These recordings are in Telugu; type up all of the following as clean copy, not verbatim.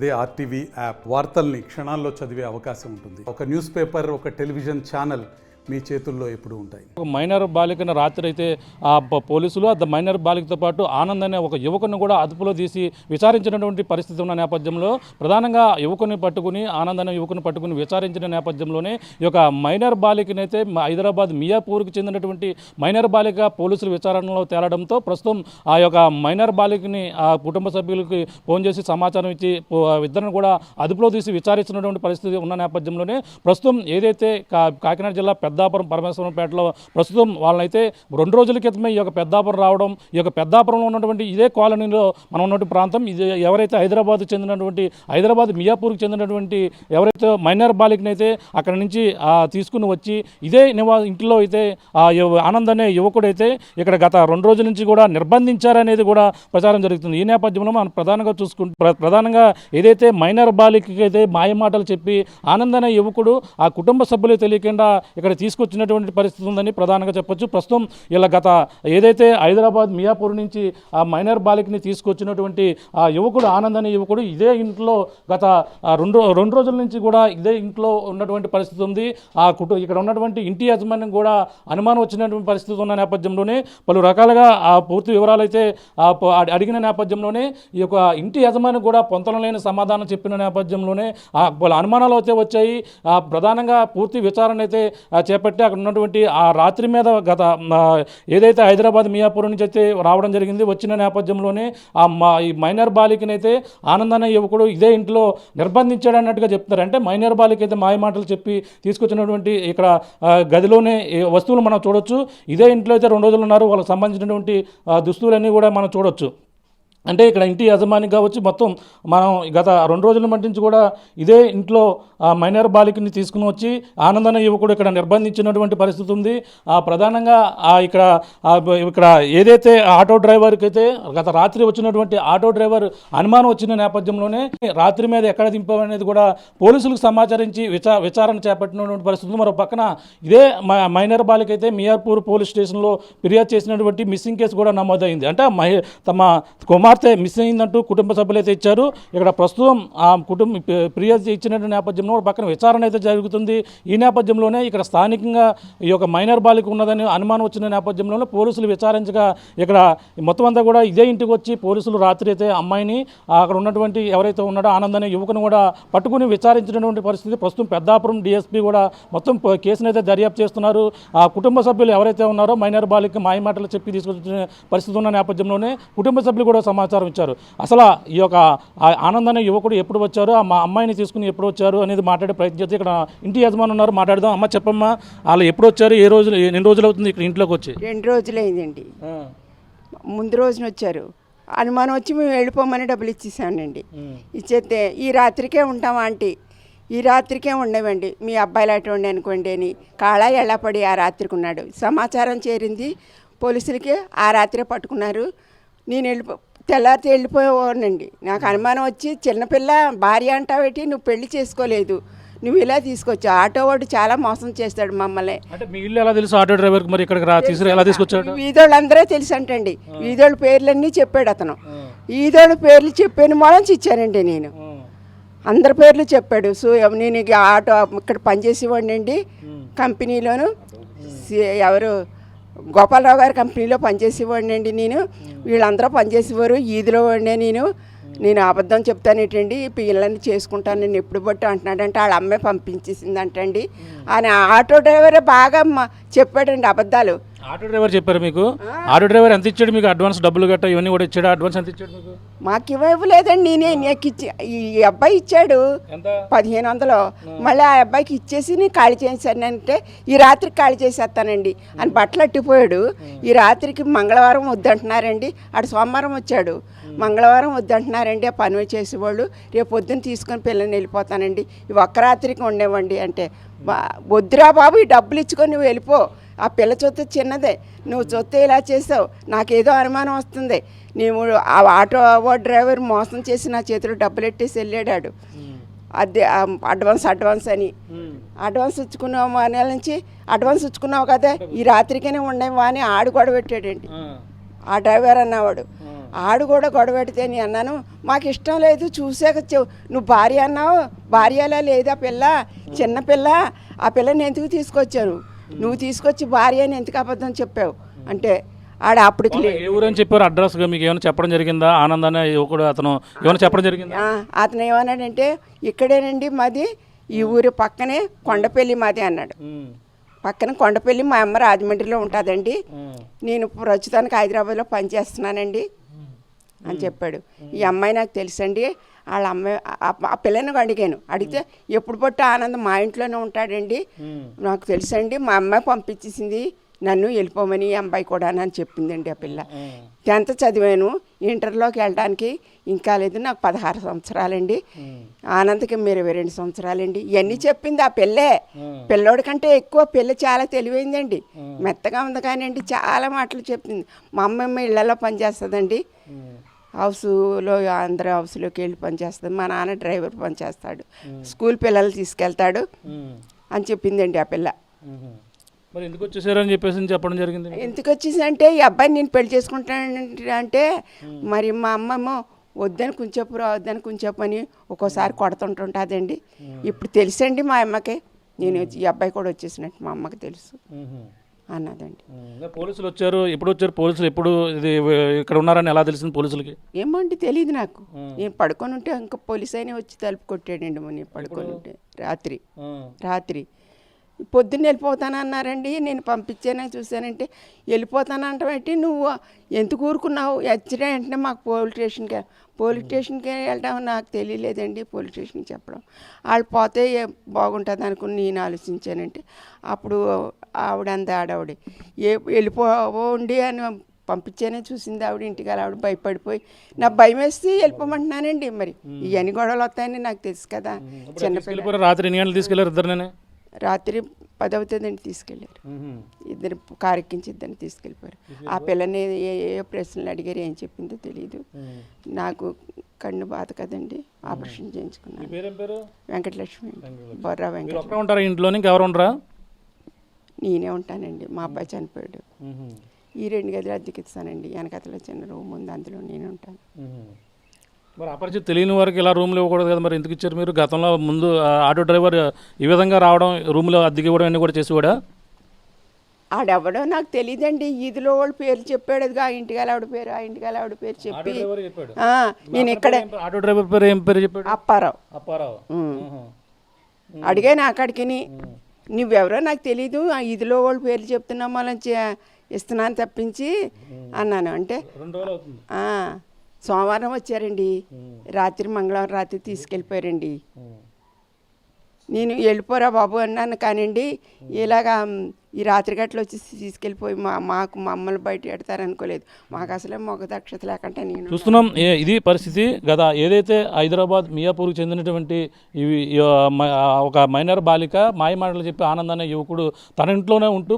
అదే ఆర్టీవీ యాప్ వార్తల్ని క్షణాల్లో చదివే అవకాశం ఉంటుంది. ఒక న్యూస్ పేపర్, ఒక టెలివిజన్ ఛానల్ మీ చేతుల్లో ఎప్పుడు ఉంటాయి. ఒక మైనర్ బాలికను రాత్రి అయితే పోలీసులు మైనర్ బాలికతో పాటు ఆనంద్ అనే ఒక యువకుని కూడా అదుపులో తీసి విచారించినటువంటి పరిస్థితి ఉన్న నేపథ్యంలో ప్రధానంగా యువకుని పట్టుకుని ఆనంద్ అనే యువకుని పట్టుకుని విచారించిన నేపథ్యంలోనే ఈ యొక్క మైనర్ బాలికనైతే హైదరాబాద్ మియాపూర్కి చెందినటువంటి మైనర్ బాలిక పోలీసులు విచారణలో తేలడంతో ప్రస్తుతం ఆ యొక్క మైనర్ బాలికని ఆ కుటుంబ సభ్యులకి ఫోన్ చేసి సమాచారం ఇచ్చి ఇద్దరిని కూడా అదుపులో తీసి విచారించినటువంటి పరిస్థితి ఉన్న నేపథ్యంలోనే ప్రస్తుతం ఏదైతే కాకినాడ జిల్లా పెద్దాపురం పరమేశ్వరంపేటలో ప్రస్తుతం వాళ్ళనైతే 2 రోజుల క్రితమే ఈ యొక్క పెద్దాపురం రావడం, ఈ యొక్క పెద్దాపురంలో ఉన్నటువంటి ఇదే కాలనీలో మనం ఉన్నటువంటి ప్రాంతం ఇది ఎవరైతే హైదరాబాద్ మియాపూర్కి చెందినటువంటి ఎవరైతే మైనర్ బాలికనైతే అక్కడి నుంచి తీసుకుని వచ్చి ఇదే ఇంట్లో అయితే ఆనంద్ అనే యువకుడైతే ఇక్కడ గత 2 రోజుల నుంచి కూడా నిర్బంధించారనేది కూడా ప్రచారం జరుగుతుంది. ఈ నేపథ్యంలో మనం ప్రధానంగా ఏదైతే మైనర్ బాలికకి అయితే మాయమాటలు చెప్పి ఆనంద్ అనే యువకుడు ఆ కుటుంబ సభ్యులు తెలియకుండా ఇక్కడ తీసుకొచ్చినటువంటి పరిస్థితి ఉందని ప్రధానంగా చెప్పొచ్చు. ప్రస్తుతం ఇలా గత ఏదైతే హైదరాబాద్ మియాపూర్ నుంచి ఆ మైనర్ బాలికని తీసుకొచ్చినటువంటి ఆ యువకుడు ఆనంద్ అనే యువకుడు ఇదే ఇంట్లో గత 2 రోజుల నుంచి కూడా ఇదే ఇంట్లో ఉన్నటువంటి పరిస్థితి ఉంది. ఇక్కడ ఉన్నటువంటి ఇంటి యాజమాన్యం కూడా అనుమానం వచ్చినటువంటి పరిస్థితి ఉన్న నేపథ్యంలోనే పలు రకాలుగా ఆ పూర్తి వివరాలు అయితే అడిగిన నేపథ్యంలోనే ఈ యొక్క ఇంటి యజమాని కూడా పొంతనలేని సమాధానం చెప్పిన నేపథ్యంలోనే పలు అనుమానాలు అయితే వచ్చాయి. ప్రధానంగా పూర్తి విచారణ అయితే చేపట్టి అక్కడ ఉన్నటువంటి ఆ రాత్రి మీద గత ఏదైతే హైదరాబాద్ మియాపూర్ నుంచి అయితే రావడం జరిగింది. వచ్చిన నేపథ్యంలోనే ఈ మైనర్ బాలికని అయితే ఆనంద్ అనే యువకుడు ఇదే ఇంట్లో నిర్బంధించాడు అన్నట్టుగా చెప్తున్నారు. అంటే మైనర్ బాలిక అయితే మాయమాటలు చెప్పి తీసుకొచ్చినటువంటి ఇక్కడ గదిలోనే వస్తువులు మనం చూడొచ్చు. ఇదే ఇంట్లో అయితే 2 రోజులు ఉన్నారు. వాళ్ళకి సంబంధించినటువంటి దుస్తువులన్నీ కూడా మనం చూడొచ్చు. అంటే ఇక్కడ ఇంటి యజమాని కావచ్చు, మొత్తం మనం గత 2 రోజుల మట్టించి కూడా ఇదే ఇంట్లో మైనర్ బాలికని తీసుకుని వచ్చి ఆనంద్ అనే యువకుడు ఇక్కడ నిర్బంధించినటువంటి పరిస్థితి ఉంది. ప్రధానంగా ఇక్కడ ఏదైతే ఆటో డ్రైవర్కి అయితే గత రాత్రి వచ్చినటువంటి ఆటో డ్రైవర్ అనుమానం వచ్చిన నేపథ్యంలోనే రాత్రి మీద ఎక్కడ దింపామనేది కూడా పోలీసులకు సమాచారించి విచారణ చేపట్టినటువంటి పరిస్థితి. మరో పక్కన ఇదే మైనర్ బాలిక అయితే మియాపూర్ పోలీస్ స్టేషన్లో ఫిర్యాదు చేసినటువంటి మిస్సింగ్ కేసు కూడా నమోదైంది. అంటే తమ కుమార్తె మిస్ అయిందంటూ కుటుంబ సభ్యులు అయితే ఇచ్చారు. ఇక్కడ ప్రస్తుతం ఆ ఫిర్యాదు ఇచ్చినటువంటి నేపథ్యంలో పక్కన విచారణ అయితే జరుగుతుంది. ఈ నేపథ్యంలోనే ఇక్కడ స్థానికంగా ఈ యొక్క మైనర్ బాలిక ఉన్నదని అనుమానం వచ్చిన నేపథ్యంలోనే పోలీసులు విచారించగా ఇక్కడ మొత్తం అంతా కూడా ఇదే ఇంటికి వచ్చి పోలీసులు రాత్రి అయితే అమ్మాయిని అక్కడ ఉన్నటువంటి ఎవరైతే ఉన్నాడో ఆనంద్ అనే యువకుని కూడా పట్టుకుని విచారించినటువంటి పరిస్థితి. ప్రస్తుతం పెద్దాపురం డిఎస్పీ కూడా మొత్తం కేసును అయితే దర్యాప్తు చేస్తున్నారు. ఆ కుటుంబ సభ్యులు ఎవరైతే ఉన్నారో మైనర్ బాలిక మాయమాటలు చెప్పి తీసుకొచ్చిన పరిస్థితి ఉన్న నేపథ్యంలోనే కుటుంబ సభ్యులు కూడా సమాచారం ఇచ్చారు. అసలు ఈ యొక్క ఆనంద్ అనే యువకుడు ఎప్పుడు వచ్చారు, మా అమ్మాయిని తీసుకుని ఎప్పుడు వచ్చారు అనేది మాట్లాడే ప్రయత్నం చేస్తే ఇక్కడ ఇంటి యజమాని ఉన్నారు, మాట్లాడదాం. అమ్మ చెప్పమ్మా, వాళ్ళు ఎప్పుడు వచ్చారు, ఎన్ని రోజులు అవుతుంది ఇక్కడ ఇంట్లోకి వచ్చి? 2 రోజులు అయిందండి. ముందు రోజున వచ్చారు. అనుమానం వచ్చి మేము వెళ్ళిపోమని డబ్బులు ఇచ్చేసానండి. ఇచ్చేస్తే ఈ రాత్రికే ఉంటాం ఆంటీ, ఈ రాత్రికే ఉండవండి, మీ అబ్బాయిలు అటువంటి అనుకోండి అని కాళా ఎళ్ళపడి ఆ రాత్రికి ఉన్నాడు. సమాచారం చేరింది పోలీసులకి, ఆ రాత్రే పట్టుకున్నారు. నేను తెల్లారితే వెళ్ళిపోయేవాడినండి. నాకు అనుమానం వచ్చి చిన్నపిల్ల భార్య అంటావేటి, నువ్వు పెళ్లి చేసుకోలేదు, నువ్వు ఇలా తీసుకొచ్చావు. ఆటో వాడు చాలా మోసం చేస్తాడు మమ్మల్ని. అంటే మీ ఇల్లు ఎలా తెలుసు ఆటో డ్రైవర్కి? మరి ఇక్కడికి ఎలా తీసుకొచ్చాడు? వీధోళ్ళందరూ తెలుసు అంటండి. వీధోళ్ళ పేర్లన్నీ చెప్పాడు అతను. వీధోళ్ళ పేర్లు చెప్పాను మూలంచి ఇచ్చానండి నేను. అందరి పేర్లు చెప్పాడు. సో నేను ఆటో ఇక్కడ పనిచేసేవాడిని అండి కంపెనీలోను. ఎవరు గోపాలరావు గారి కంపెనీలో పనిచేసేవాడిని అండి నేను. వీళ్ళందరూ పనిచేసేవారు. ఈదిలో వాడినే నేను అబద్ధం చెప్తానేటండి, పిల్లల్ని చేసుకుంటాను నేను ఎప్పుడు బట్టి అంటున్నాడంటే వాళ్ళ అమ్మాయి పంపించేసిందంటండి అని ఆటో డ్రైవరే బాగా చెప్పాడండి అబద్ధాలు. ఆటో డ్రైవర్ చెప్పారు మీకు? ఆటో డ్రైవర్ ఎంత ఇచ్చాడు మీకు? అడ్వాన్స్ డబ్బులు గట్ట ఇవన్నీ కూడా ఇచ్చాడు? అడ్వాన్స్ ఎంత ఇచ్చాడు మీకు? మాకు ఇవ్వలేదండి. నాకు ఈ అబ్బాయి ఇచ్చాడు 1500. మళ్ళీ ఆ అబ్బాయికి ఇచ్చేసి నేను ఖాళీ చేశానంటే ఈ రాత్రికి ఖాళీ చేసేస్తానండి అని బట్టలు అట్టిపోయాడు. ఈ రాత్రికి మంగళవారం వద్దంటున్నారండి. అటు సోమవారం వచ్చాడు, మంగళవారం వద్దంటున్నారండి. ఆ పని చేసేవాళ్ళు రేపు పొద్దున్న తీసుకొని పిల్లల్ని వెళ్ళిపోతానండి, ఇవి ఒక్క రాత్రికి ఉండేవండి అంటే, వద్దురా బాబు ఈ డబ్బులు ఇచ్చుకొని నువ్వు వెళ్ళిపో, ఆ పిల్ల చొత్తే చిన్నదే, నువ్వు చొత్తే ఇలా చేసావు, నాకేదో అనుమానం వస్తుంది, నేను ఆ ఆటో డ్రైవర్ మోసం చేసి నా చేతిలో డబ్బులు ఎట్టేసి వెళ్ళాడు. అదే అడ్వాన్స్ అని అడ్వాన్స్ ఇచ్చుకున్నావు, ఆ నెల నుంచి అడ్వాన్స్ ఇచ్చుకున్నావు కదా, ఈ రాత్రికైనా ఉండేవా అని ఆడు కూడా పెట్టాడండి ఆ డ్రైవర్ అన్నవాడు. ఆడు కూడా గొడవ పెడితే నేను అన్నాను మాకు ఇష్టం లేదు చూసాక నువ్వు భార్య అన్నావు, భార్యలా లేదు ఆ పిల్ల, చిన్న పిల్ల, ఆ పిల్లని ఎందుకు తీసుకొచ్చాను, నువ్వు తీసుకొచ్చి భార్య అని ఎందుకు అబద్ధం చెప్పావు అంటే ఆడ అప్పటికి ఏ ఊరని చెప్పారు అడ్రస్గా మీకు ఏమైనా చెప్పడం జరిగిందా? ఆనంద్ అనే యువకుడు అతను ఏమైనా చెప్పడం జరిగిందా? అతను ఏమన్నాడంటే ఇక్కడేనండి మాది, ఈ ఊరి పక్కనే కొండపల్లి మాది అన్నాడు. పక్కన కొండపల్లి, మా అమ్మ రాజమండ్రిలో ఉంటుందండి, నేను ప్రస్తుతానికి హైదరాబాద్లో పనిచేస్తున్నానండి అని చెప్పాడు. ఈ అమ్మాయి నాకు తెలుసండి, వాళ్ళ అమ్మాయి ఆ పిల్లని అడిగాను, అడిగితే ఎప్పుడు పట్టు ఆనందం మా ఇంట్లోనే ఉంటాడండి, నాకు తెలుసండి, మా అమ్మాయి పంపించేసింది నన్ను వెళ్ళిపోమని, ఈ అమ్మాయి కూడా అని చెప్పిందండి ఆ పిల్ల. 10th చదివాను, ఇంటర్లోకి వెళ్ళడానికి ఇంకా లేదు, నాకు 16 సంవత్సరాలండి, ఆనంద్కి మీరు 22 సంవత్సరాలండి, ఇవన్నీ చెప్పింది ఆ పిల్లే. పిల్లోడి కంటే ఎక్కువ పిల్ల చాలా తెలివైందండి, మెత్తగా ఉంది కానివ్వండి, చాలా మాటలు చెప్పింది. మా అమ్మమ్మ ఇళ్లలో పనిచేస్తుందండి, హౌస్లో అందరూ హౌస్లోకి వెళ్ళి పనిచేస్తుంది, మా నాన్న డ్రైవర్ పనిచేస్తాడు, స్కూల్ పిల్లలు తీసుకెళ్తాడు అని చెప్పిందండి ఆ పిల్ల. మరి ఎందుకు వచ్చేసారని చెప్పేసి చెప్పడం జరిగింది? ఎందుకు వచ్చేసంటే ఈ అబ్బాయిని నేను పెళ్లి చేసుకుంటాను అంటే మరి మా అమ్మమ్మ వద్దని కుంచెప్పురా వద్దని కుంచెప్పు అని ఒక్కోసారి కొడుతుంటుంటుందండి. ఇప్పుడు తెలుసండి మా అమ్మకి నేను ఈ అబ్బాయి కూడా వచ్చేసినట్టు మా అమ్మకి తెలుసు అన్నదండి. పోలీసులు వచ్చారు, ఎప్పుడు వచ్చారు పోలీసులు? ఎప్పుడు ఇది ఇక్కడ ఉన్నారని ఎలా తెలిసింది పోలీసులకి? ఏమండి తెలియదు నాకు, నేను పడుకొని ఉంటే ఇంకా పోలీస్ అయినా వచ్చి తలుపు కొట్టాడండి. నేను పడుకొని ఉంటే రాత్రి పొద్దున్న వెళ్ళిపోతానన్నారండి, నేను పంపించానని చూశానంటే వెళ్ళిపోతానంటే నువ్వు ఎందుకు ఊరుకున్నావు, వెంటనే మాకు పోలీస్ స్టేషన్కి వెళ్ళడం నాకు తెలియలేదండి, పోలీస్ స్టేషన్కి చెప్పడం. వాళ్ళు పోతే బాగుంటుంది అనుకుని నేను ఆలోచించానంటే అప్పుడు ఆవిడ వెళ్ళిపోండి అని పంపించానే చూసింది ఆవిడ. ఇంటికి ఆవిడ భయపడిపోయి నా భయం వేసి వెళ్ళిపోమంటున్నానండి. మరి ఇవన్నీ గొడవలు వస్తాయని నాకు తెలుసు కదా. చిన్నపిల్ల రాత్రి ఎన్ని గంటలు తీసుకెళ్ళారు ఇద్దరు? రాత్రి 10 అవుతుందండి తీసుకెళ్ళారు. ఇద్దరు కారు ఎక్కించి ఇద్దరిని తీసుకెళ్ళిపోయారు. ఆ పిల్లని ఏ ప్రశ్నలు అడిగారు, ఏం చెప్పిందో తెలియదు. నాకు కన్ను బాధ కదండి, ఆపరేషన్ చేయించుకున్నాను. వెంకటలక్ష్మి, బొర్రా వెంకట. ఉంటారా ఇంట్లో? ఇంకెవరు ఉండరా? నేనే ఉంటానండి, మా అబ్బాయి చనిపోయాడు. ఈ 2 గదులు అద్దెకి ఇస్తానండి, వెనకతలో చిన్న రూమ్ ఉంది, అందులో నేనే ఉంటాను. మరి అపరిచిత తెలియని వారికి ఇలా రూమ్లో ఇవ్వకూడదు కదా, మరి ఎందుకు ఇచ్చారు మీరు? గతంలో ముందు ఆటో డ్రైవర్ ఈ విధంగా రావడం, రూమ్లో అద్దెకి ఇవ్వడం అన్నీ కూడా చేసేవాడా? ఆడెవడో నాకు తెలియదండి, ఈదిలో వాళ్ళ పేరు చెప్పాడు, అది ఆ ఇంటికి ఆవిడ పేరు, ఆ ఇంటికి ఆవిడ పేరు చెప్పి నేను ఇక్కడే. ఆటో డ్రైవర్ పేరు ఏం పేరు చెప్పాడు? అప్పారావు. అడిగాను అక్కడికి, నువ్వెవరో నాకు తెలీదు, ఆ ఈదిలో వాళ్ళ పేర్లు చెప్తున్నామో ఇస్తున్నాను తప్పించి అన్నాను. అంటే సోమవారం వచ్చారండి, రాత్రి మంగళవారం రాత్రి తీసుకెళ్ళిపోయారండి. నేను వెళ్ళిపోరా బాబు అన్నాను కానివ్వండి, ఇలాగా ఈ రాత్రి గట్ల వచ్చి తీసుకెళ్ళిపోయి మాకు మమ్మల్ని బయట పెడతారనుకోలేదు. మాకు అసలే మొగ దక్షత లేకుండా నేను చూస్తున్నాం. ఇది పరిస్థితి. గత ఏదైతే హైదరాబాద్ మియాపూర్కి చెందినటువంటి ఒక మైనర్ బాలిక మాయమాటలు చెప్పి ఆనంద్ అనే యువకుడు తన ఇంట్లోనే ఉంటూ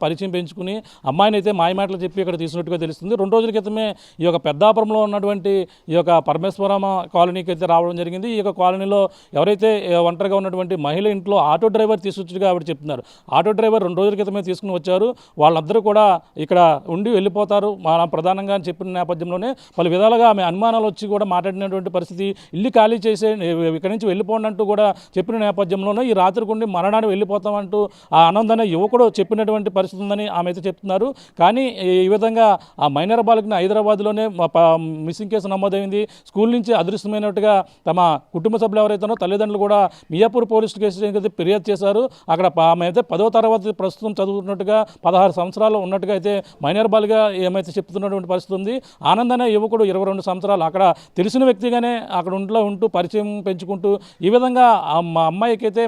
పరిచయం పెంచుకుని అమ్మాయిని అయితే మాయమాటలు చెప్పి ఇక్కడ తీసినట్టుగా తెలుస్తుంది. 2 రోజుల క్రితమే ఈ యొక్క పెద్దాపురంలో ఉన్నటువంటి ఈ యొక్క పరమేశ్వరమ కాలనీకి అయితే రావడం జరిగింది. ఈ యొక్క కాలనీలో ఎవరైతే ఒంటరిగా ఉన్నటువంటి మహిళ ఇంట్లో ఆటో డ్రైవర్ తీసుకొచ్చిగా ఆవిడ చెప్తున్నారు. ఆటో డ్రైవర్ 2 రోజుల క్రితమే తీసుకుని వచ్చారు, వాళ్ళందరూ కూడా ఇక్కడ ఉండి వెళ్ళిపోతారు మన ప్రధానంగా అని చెప్పిన నేపథ్యంలోనే పలు విధాలుగా ఆమె అనుమానాలు వచ్చి కూడా మాట్లాడినటువంటి పరిస్థితి. ఇల్లు ఖాళీ చేసే ఇక్కడి నుంచి వెళ్ళిపోండి అంటూ కూడా చెప్పిన నేపథ్యంలోనే ఈ రాత్రికి ఉండి మరణాన్ని వెళ్ళిపోతామంటూ ఆ ఆనంద్ అనే యువకుడు చెప్పినటువంటి పరిస్థితి ఉందని ఆమె అయితే చెప్తున్నారు. కానీ ఈ విధంగా ఆ మైనర్ బాలికని హైదరాబాద్లోనే మిస్సింగ్ కేసు నమోదైంది. స్కూల్ నుంచి అదృశ్యమైనట్టుగా తమ కుటుంబ సభ్యులు ఎవరైతేనో తల్లిదండ్రులు కూడా మియాపూర్ పోలీస్ స్టేషన్ ఫిర్యాదు చేశారు. అక్కడ ఆమె అయితే 10వ తరగతి ప్రస్తుతం చదువుతున్నట్టుగా 16 సంవత్సరాలు ఉన్నట్టుగా అయితే మైనర్ బాలిక ఏమైతే చెప్తున్నటువంటి పరిస్థితి ఉంది. ఆనంద్ అనే యువకుడు 22 సంవత్సరాలు అక్కడ తెలిసిన వ్యక్తిగానే అక్కడ ఇంట్లో ఉంటూ పరిచయం పెంచుకుంటూ ఈ విధంగా మా అమ్మాయికి అయితే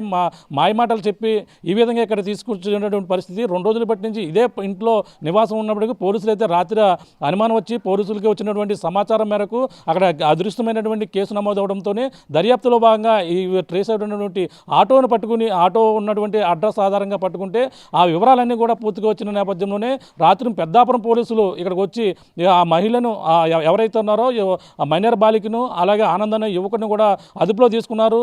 మాయమాటలు చెప్పి ఈ విధంగా ఇక్కడ తీసుకొచ్చినటువంటి పరిస్థితి. 2 రోజుల బట్టి నుంచి ఇదే ఇంట్లో నివాసం ఉన్నప్పటికీ పోలీసులు అయితే రాత్రి అనుమానం వచ్చి పోలీసులకి వచ్చినటువంటి సమాచారం మేరకు అక్కడ అదృష్టమైనటువంటి కేసు నమోదవడంతోనే దర్యాప్తులో భాగంగా ఈ ట్రేస్ అయినటువంటి ఆటోను పట్టుకుని ఆటో ఉన్నటువంటి అడ్రస్ ఆధారంగా పట్టుకుంటే ఆ వివరాలన్నీ కూడా పూర్తిగా వచ్చిన నేపథ్యంలోనే రాత్రి పెద్దాపురం పోలీసులు ఇక్కడికి వచ్చి ఆ మహిళను ఎవరైతే ఉన్నారో ఆ మైనర్ బాలికను అలాగే ఆనంద్ అనే యువకుని కూడా అదుపులో తీసుకున్నారు.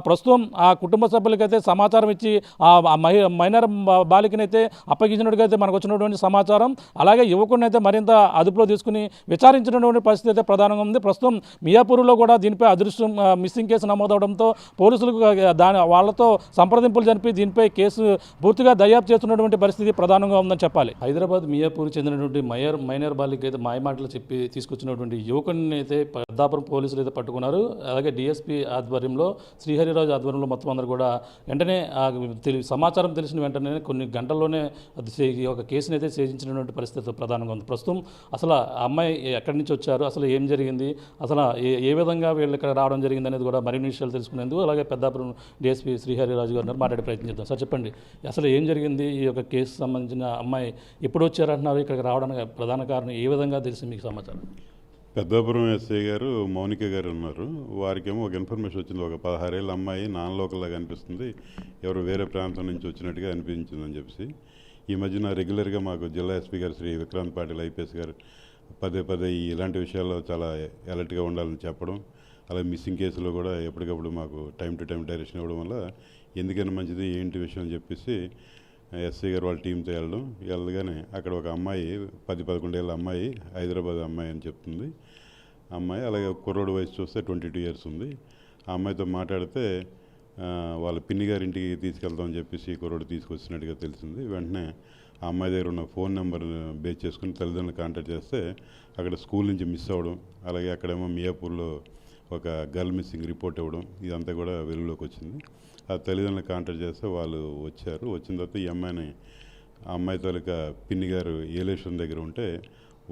ప్రస్తుతం ఆ కుటుంబ సభ్యులకైతే సమాచారం ఇచ్చి ఆ మైనర్ బాలికని అయితే అప్పగించినట్టుగా అయితే మనకు వచ్చినటువంటి సమాచారం. అలాగే యువకుడిని అయితే మరింత అదుపులో తీసుకుని విచారించినటువంటి పరిస్థితి అయితే ప్రధానంగా ఉంది. ప్రస్తుతం మియాపూర్లో కూడా దీనిపై అదృష్టం మిస్సింగ్ కేసు నమోదవడంతో పోలీసులకు వాళ్ళతో సంప్రదింపులు జరిపి దీనిపై కేసు పూర్తిగా దర్యాప్తు చేస్తున్నటువంటి పరిస్థితి ప్రధానంగా ఉందని చెప్పాలి. హైదరాబాద్ మియాపూర్కి చెందినటువంటి మైనర్ బాలిక అయితే మాయమాటలు చెప్పి తీసుకొచ్చినటువంటి యువకుడిని అయితే పెద్దాపురం పోలీసులు అయితే పట్టుకున్నారు. అలాగే డిఎస్పీ ఆధ్వర్యంలో శ్రీహరిరాజు ఆధ్వర్యంలో మొత్తం అందరూ కూడా వెంటనే సమాచారం తెలిసిన వెంటనే కొన్ని గంటల్లోనే ఈ యొక్క కేసుని అయితే ఛేదించినటువంటి పరిస్థితి ప్రధానంగా ఉంది. ప్రస్తుతం అసలు ఆ అమ్మాయి ఎక్కడి నుంచి వచ్చారు, అసలు ఏం జరిగింది, అసలు ఏ విధంగా వీళ్ళు ఇక్కడ రావడం జరిగింది అనేది కూడా మరిన్ని విషయాలు తెలుసుకునేందుకు అలాగే పెద్దాపురం డిఎస్పీ శ్రీహరిరాజు గారు మాట్లాడే ప్రయత్నం చేద్దాం. సార్ చెప్పండి, అసలు ఏం జరిగింది, ఈ యొక్క కేసు సంబంధించిన అమ్మాయి ఎప్పుడు వచ్చారంటున్నారు, ఇక్కడికి రావడానికి ప్రధాన కారణం ఏ విధంగా తెలిసి మీకు సమాచారం? పెద్దాపురం ఎస్ఐ గారు మౌనిక గారు ఉన్నారు. వారికేమో ఒక ఇన్ఫర్మేషన్ వచ్చింది, ఒక 16 ఏళ్ళ అమ్మాయి నాన్ లోకల్లాగా అనిపిస్తుంది, ఎవరు వేరే ప్రాంతం నుంచి వచ్చినట్టుగా అనిపించిందని చెప్పి ఈ మధ్యన రెగ్యులర్గా మాకు జిల్లా ఎస్పీ గారు శ్రీ విక్రాంత్ పాటిల్ ఐపీఎస్ గారు పదే ఇలాంటి విషయాల్లో చాలా అలర్ట్గా ఉండాలని చెప్పడం, అలాగే మిస్సింగ్ కేసులో కూడా ఎప్పటికప్పుడు మాకు టైం టు టైం డైరెక్షన్ ఇవ్వడం వల్ల ఎందుకైనా మంచిది ఏంటి విషయం అని చెప్పేసి ఎస్ఐ గారు వాళ్ళ టీంతో వెళ్ళగానే అక్కడ ఒక అమ్మాయి 10-11 ఏళ్ళ అమ్మాయి, హైదరాబాద్ అమ్మాయి అని చెప్తుంది అమ్మాయి. అలాగే కుర్రోడు వయసు చూస్తే 22 ఇయర్స్ ఉంది. ఆ అమ్మాయితో మాట్లాడితే వాళ్ళ పిన్ని గారి ఇంటికి తీసుకెళ్తామని చెప్పేసి కుర్రోడు తీసుకొచ్చినట్టుగా తెలిసింది. వెంటనే ఆ అమ్మాయి దగ్గర ఉన్న ఫోన్ నెంబర్ బేస్ చేసుకుని తల్లిదండ్రులు కాంటాక్ట్ చేస్తే అక్కడ స్కూల్ నుంచి మిస్ అవ్వడం, అలాగే అక్కడేమో మియాపూర్లో ఒక గర్ల్ మిస్సింగ్ రిపోర్ట్ ఇవ్వడం, ఇదంతా కూడా వెలుగులోకి వచ్చింది. ఆ తల్లిదండ్రులు కాంటాక్ట్ చేస్తే వాళ్ళు వచ్చారు. వచ్చిన తర్వాత ఈ అమ్మాయిని ఆ అమ్మాయి తాలూకా పిన్ని గారు ఏలేశ్వరం దగ్గర ఉంటే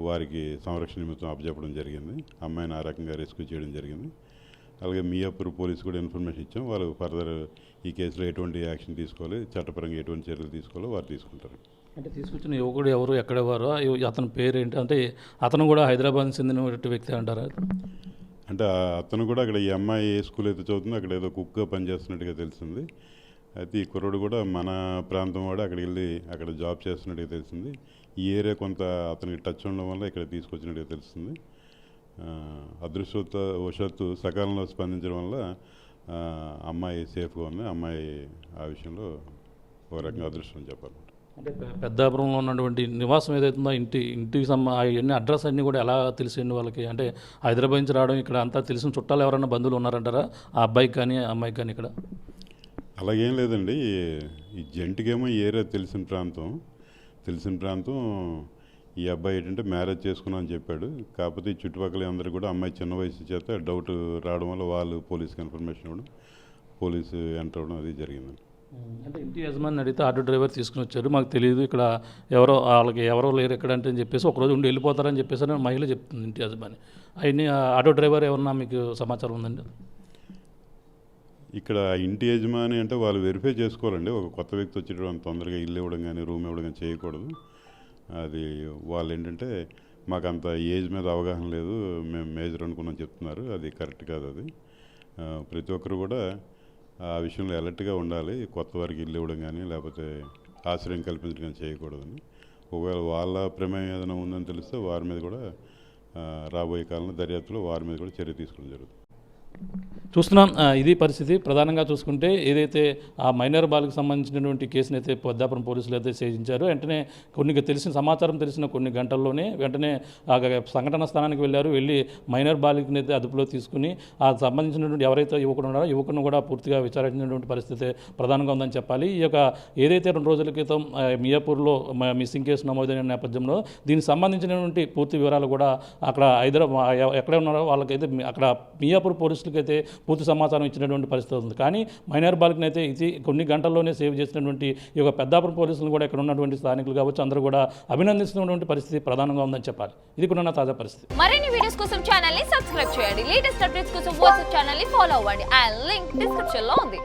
వారికి సంరక్షణ నిమిత్తం అప్పచెప్పడం జరిగింది. అమ్మాయిని ఆ రకంగా రెస్క్యూ చేయడం జరిగింది. అలాగే మియాపూర్ పోలీసు కూడా ఇన్ఫర్మేషన్ ఇచ్చాం. వాళ్ళు ఫర్దర్ ఈ కేసులో ఎటువంటి యాక్షన్ తీసుకోవాలి, చట్టపరంగా ఎటువంటి చర్యలు తీసుకోవాలో వారు తీసుకుంటారు. అంటే తీసుకొచ్చిన యువకుడు ఎవరు, ఎక్కడెవరో, అతని పేరు ఏంటి, అంటే అతను కూడా హైదరాబాద్ చెందిన వ్యక్తి అంటారా? అంటే అతను కూడా అక్కడ ఈ అమ్మాయి ఏ స్కూల్ అయితే చదువుతుందో అక్కడ ఏదో కుక్గా పనిచేస్తున్నట్టుగా తెలిసింది. అయితే ఈ కుర్రోడు కూడా మన ప్రాంతం వాడు, అక్కడికి వెళ్ళి అక్కడ జాబ్ చేస్తున్నట్టుగా తెలిసింది. ఈ ఏరియా కొంత అతనికి టచ్ ఉండడం వల్ల ఇక్కడ తీసుకొచ్చినట్టుగా తెలుస్తుంది. అదృష్టవశాత్తు సకాలంలో స్పందించడం వల్ల అమ్మాయి సేఫ్గా ఉంది. అమ్మాయి ఆ విషయంలో ఒక రకంగా అదృష్టం చెప్పాలి. అంటే పెద్దాపురంలో ఉన్నటువంటి నివాసం ఏదైతుందో ఇంటికి అవన్నీ అడ్రస్ అన్నీ కూడా ఎలా తెలిసింది వాళ్ళకి? అంటే హైదరాబాద్ నుంచి రావడం, ఇక్కడ అంతా తెలిసిన చుట్టాలు ఎవరైనా బంధువులు ఉన్నారంటారా ఆ అబ్బాయికి కానీ ఆ అమ్మాయికి కానీ? ఇక్కడ అలాగేం లేదండి. ఈ జంటికేమో ఈ ఏరియా తెలిసిన ప్రాంతం. ఈ అబ్బాయి ఏంటంటే మ్యారేజ్ చేసుకున్నా అని చెప్పాడు. కాకపోతే ఈ చుట్టుపక్కల అందరూ కూడా అమ్మాయి చిన్న వయసు చేత డౌట్ రావడం వల్ల వాళ్ళు పోలీస్కి ఇన్ఫర్మేషన్ ఇవ్వడం, పోలీసు ఎంటర్ అవ్వడం అది జరిగిందండి. అంటే ఇంటి యజమాని అడిగితే ఆటో డ్రైవర్ తీసుకుని వచ్చారు, మాకు తెలియదు ఇక్కడ వాళ్ళకి ఎవరో లేరు ఎక్కడ అంటే అని చెప్పేసి ఒకరోజు ఉండి వెళ్ళిపోతారని చెప్పేసి అని మహిళ చెప్తుంది ఇంటి యజమాని. అవన్నీ ఆటో డ్రైవర్ ఏమన్నా మీకు సమాచారం ఉందండి? ఇక్కడ ఇంటి యజమాని అంటే వాళ్ళు వెరిఫై చేసుకోవాలండి. ఒక కొత్త వ్యక్తి వచ్చేటప్పుడు తొందరగా ఇల్లు ఇవ్వడం కానీ రూమ్ ఇవ్వడం కానీ చేయకూడదు. అది వాళ్ళు ఏంటంటే మాకు అంత ఏజ్ మీద అవగాహన లేదు, మేము మేజర్ అనుకున్నాం చెప్తున్నారు. అది కరెక్ట్ కాదు. అది ప్రతి ఒక్కరు కూడా ఆ విషయంలో అలర్ట్గా ఉండాలి. కొత్త వారికి ఇల్లు ఇవ్వడం కానీ లేకపోతే ఆశ్రయం కల్పించడం కానీ చేయకూడదని. ఒకవేళ వాళ్ళ ప్రమేయం ఏదైనా ఉందని తెలిస్తే వారి మీద కూడా రాబోయే కాలంలో దర్యాప్తులో వారి మీద కూడా చర్య తీసుకోవడం జరుగుతుంది. చూస్తున్నాం. ఇది పరిస్థితి. ప్రధానంగా చూసుకుంటే ఏదైతే ఆ మైనర్ బాలికి సంబంధించినటువంటి కేసును అయితే పెద్దాపురం పోలీసులు అయితే ఛేదించారు. వెంటనే సమాచారం తెలిసిన కొన్ని గంటల్లోనే వెంటనే ఆ సంఘటన స్థానానికి వెళ్ళి మైనర్ బాలికని అయితే అదుపులో తీసుకుని ఆ సంబంధించినటువంటి ఎవరైతే యువకుడు ఉన్నారో యువకులను కూడా పూర్తిగా విచారించినటువంటి పరిస్థితి ప్రధానంగా ఉందని చెప్పాలి. ఈ యొక్క ఏదైతే 2 రోజుల క్రితం మియాపూర్లో మిస్సింగ్ కేసు నమోదైన నేపథ్యంలో దీనికి సంబంధించినటువంటి పూర్తి వివరాలు కూడా అక్కడ ఎక్కడే ఉన్నారో వాళ్ళకైతే అక్కడ మియాపూర్ పోలీసులకైతే పూర్తి సమాచారం ఇచ్చినటువంటి పరిస్థితి ఉంది. కానీ మైనర్ బాలికని అయితే ఇది కొన్ని గంటల్లోనే సేవ్ చేసినటువంటి ఈ యొక్క పెద్దాపురం పోలీసులు కూడా ఇక్కడ ఉన్నటువంటి స్థానికులు కావచ్చు అందరూ కూడా అభినందిస్తున్నటువంటి పరిస్థితి ప్రధానంగా ఉందని చెప్పాలి. ఇది కూడా తాజా పరిస్థితి. మరిన్ని వీడియోస్ కోసం ఛానల్ ని సబ్స్క్రైబ్ చేయండి. లేటెస్ట్ అప్డేట్స్ కోసం వాట్సాప్ ఛానల్ ని ఫాలో అవ్వండి. ఆ లింక్ డిస్క్రిప్షన్ లో ఉంది.